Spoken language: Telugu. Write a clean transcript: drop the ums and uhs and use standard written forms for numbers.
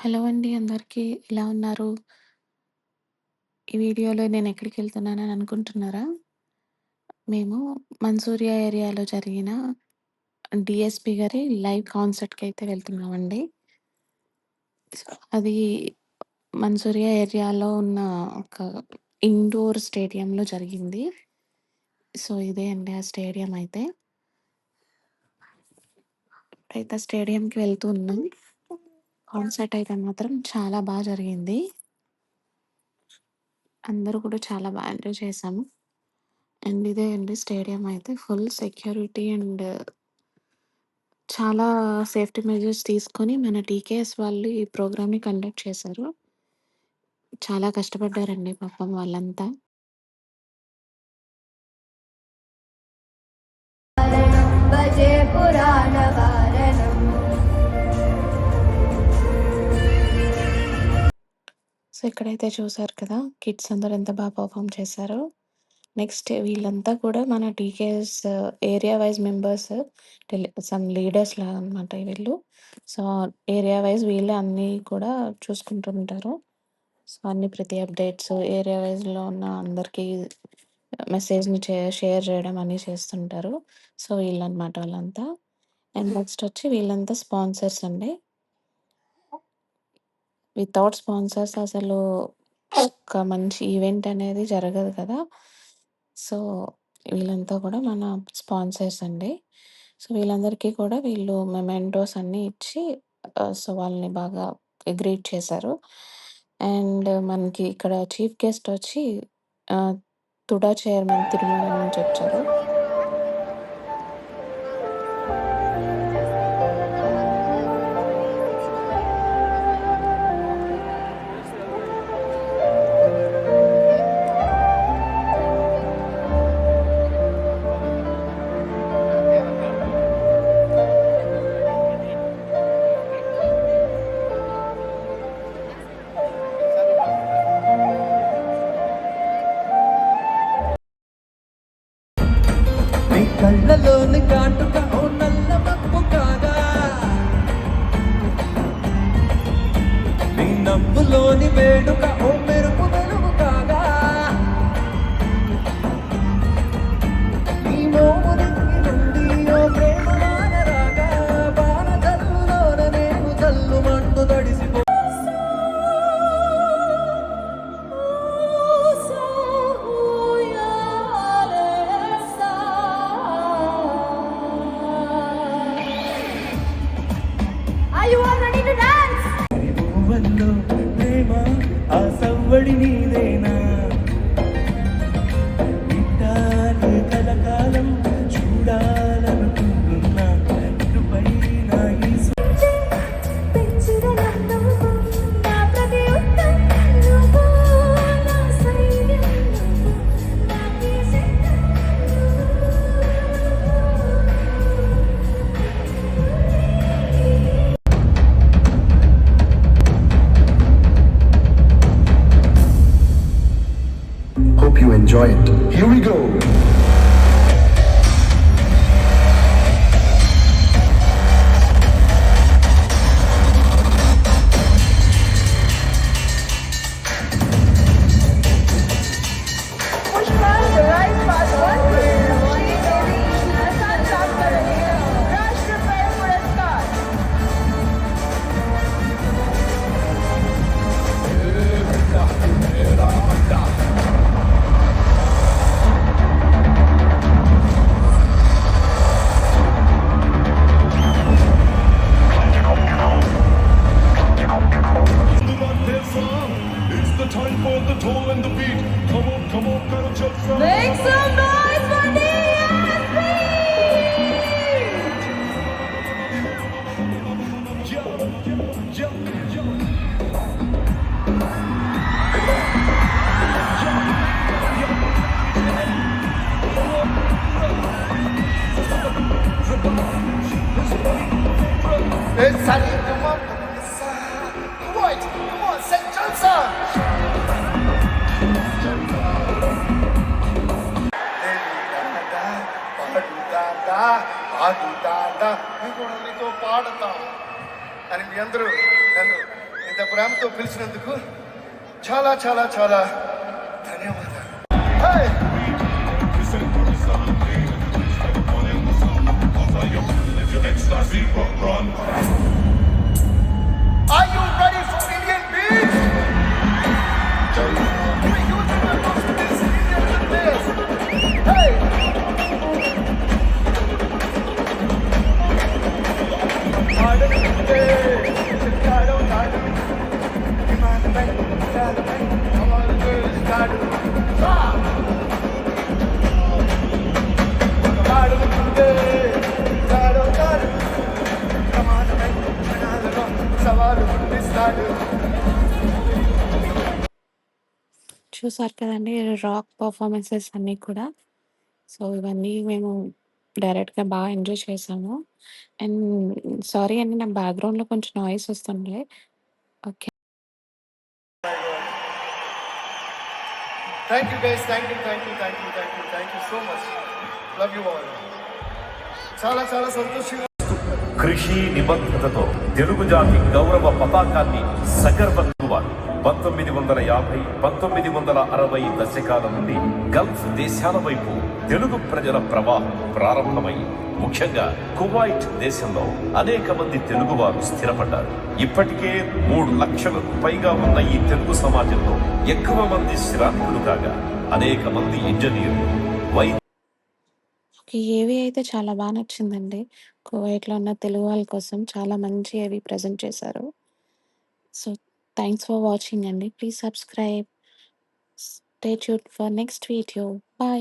హలో అండి అందరికీ. ఎలా ఉన్నారు? ఈ వీడియోలో నేనెక్కడికెళ్తున్నానని అనుకుంటున్నారా? మేము మన్సూరియా ఏరియాలో జరిగిన డీఎస్‌పీ గారి లైవ్ కాన్సర్ట్‌కయితే వెళ్తున్నామండి. అది మన్సూరియా ఏరియాలో ఉన్న ఒక ఇండోర్ స్టేడియంలో జరిగింది. ఇదే అండి ఆ స్టేడియం అయితే. ఇప్పుడైతే ఆ స్టేడియంకి వెళ్తూ ఉన్నాం. కాన్సర్ట్ అయితే మాత్రం చాలా జరిగింది. అందరూ కూడా చాలా ఎంజాయ్ చేశాము. అండ్ ఇదే అండి స్టేడియం అయితే ఫుల్ సెక్యూరిటీ అండ్ చాలా సేఫ్టీ మెజర్స్ తీసుకొని మన టీకేఎస్ వాళ్ళు ఈ ప్రోగ్రామ్‌ని కండక్ట్ చేశారు. చాలా కష్టపడ్డారండి పాపం వాళ్ళంతా. భజే పురాణ వారణం. ఇక్కడైతే చూసారు కదా! కిడ్స్ అందరూ ఎంత పెర్ఫార్మ్ చేశారో. నెక్స్ట్ వీళ్ళంతా కూడా మన TKS area wise members some leaders లాగా అనమాట వీళ్ళు. సో, ఏరియా వైస్ వీళ్ళే అన్నీ కూడా చూసుకుంటూ ఉంటారు. అన్ని ప్రతి అప్డేట్స్ ఏరియా వైస్‌లో ఉన్న అందరికీ మెసేజ్‌ని షేర్ చేయడం అన్నీ చేస్తుంటారు. వీళ్ళనమాట వాళ్ళంతా. అండ్ నెక్స్ట్ వచ్చి వీళ్ళంతా స్పాన్సర్స్ అండి. వితౌట్ స్పాన్సర్స్ అసలు ఒక మంచి ఈవెంట్ అనేది జరగదు కదా! సో, వీళ్ళంతా కూడా మన స్పాన్సర్స్ అండి. వీళ్ళందరికీ కూడా వీళ్ళు మెమెంటోస్ అన్నీ ఇచ్చి వాళ్ళని బాగా గ్రీట్ చేశారు. అండ్ మనకి ఇక్కడ చీఫ్ గెస్ట్ వచ్చి ఆహ్, తుడా చైర్మన్ తిరుమల నుంచి వచ్చారు. కళ్ళలోని కాటుక ఓ నల్ల మప్పు కాగా, నీ నవ్వులోని వేడుక ఓ మెరుపు వెలుగు కాగా, నీ మోము దిక్కి నుండి ఓ ప్రేమ వానరాగా, బాణ జల్లులోన నేను జల్లుమంటూ తడిసిపో. ప్రేమ ఆ సవ్వడి నీదేనా, ఇట్టానే కలకాలం చూడాలనుకుంటున్నా ఇటుపైన ఈ Hope you enjoy it. Here we go. Make some noise for DSP! It's Sunny. Come on. White. Come on, St. Johnson. పాడుతా నీతో పాడతా అని మీ అందరూ నన్ను ఇంత ప్రేమతో పిలిచినందుకు చాలా చాలా చాలా ధన్యవాదాలు. Hey! Are you ready for Indian beats? We use the most of this Indian players. Hey! ఆడనుంటే చెప్తాడో నాడు విమానమై చాలమై అమలు చేస్తాడు. ఆడనుంటే చాడో నాడు ప్రమాణమై క్షణాలలో సవాలు ఇస్తాడు. చూసారు కదండీ రాక్ పర్ఫార్మెన్సెస్ అన్నీ కూడా. సో, ఇవన్నీ మేము డైరెక్ట్‌గా ఎంజాయ్ చేశాము. అండ్ సారీ అండి నా బ్యాక్‌గ్రౌండ్‌లో కొంచెం నాయిస్ వస్తుండే. Okay. Thank you guys, thank you so much. Love you all. చాలా చాలా సంతోషంగా కృషి నిబద్ధతతో తెలుగు జాతి గౌరవ పతాకాన్ని సగర్వంగా 1950, 1960 దశకాల నుండి గల్ఫ్ దేశాల వైపు తెలుగు ప్రజల ప్రవాహం ప్రారంభమై ముఖ్యంగా కువైట్ దేశంలో అనేక మంది తెలుగువారు స్థిరపడ్డారు. ఇప్పటికే 3 లక్షలకు పైగా ఉన్న ఈ తెలుగు సమాజంలో ఎక్కువ మంది శ్రామికులు కాగా అనేక మంది ఇంజనీర్లు, ఓకే. ఏవి అయితే చాలా నచ్చిందండి. కువైట్‌లో ఉన్న తెలుగు వాళ్ళ కోసం చాలా మంచి ఏవి ప్రెజెంట్ చేశారు. సో, థాంక్స్ ఫర్ వాచింగ్ అండి. Please subscribe. Stay tuned for next video. By.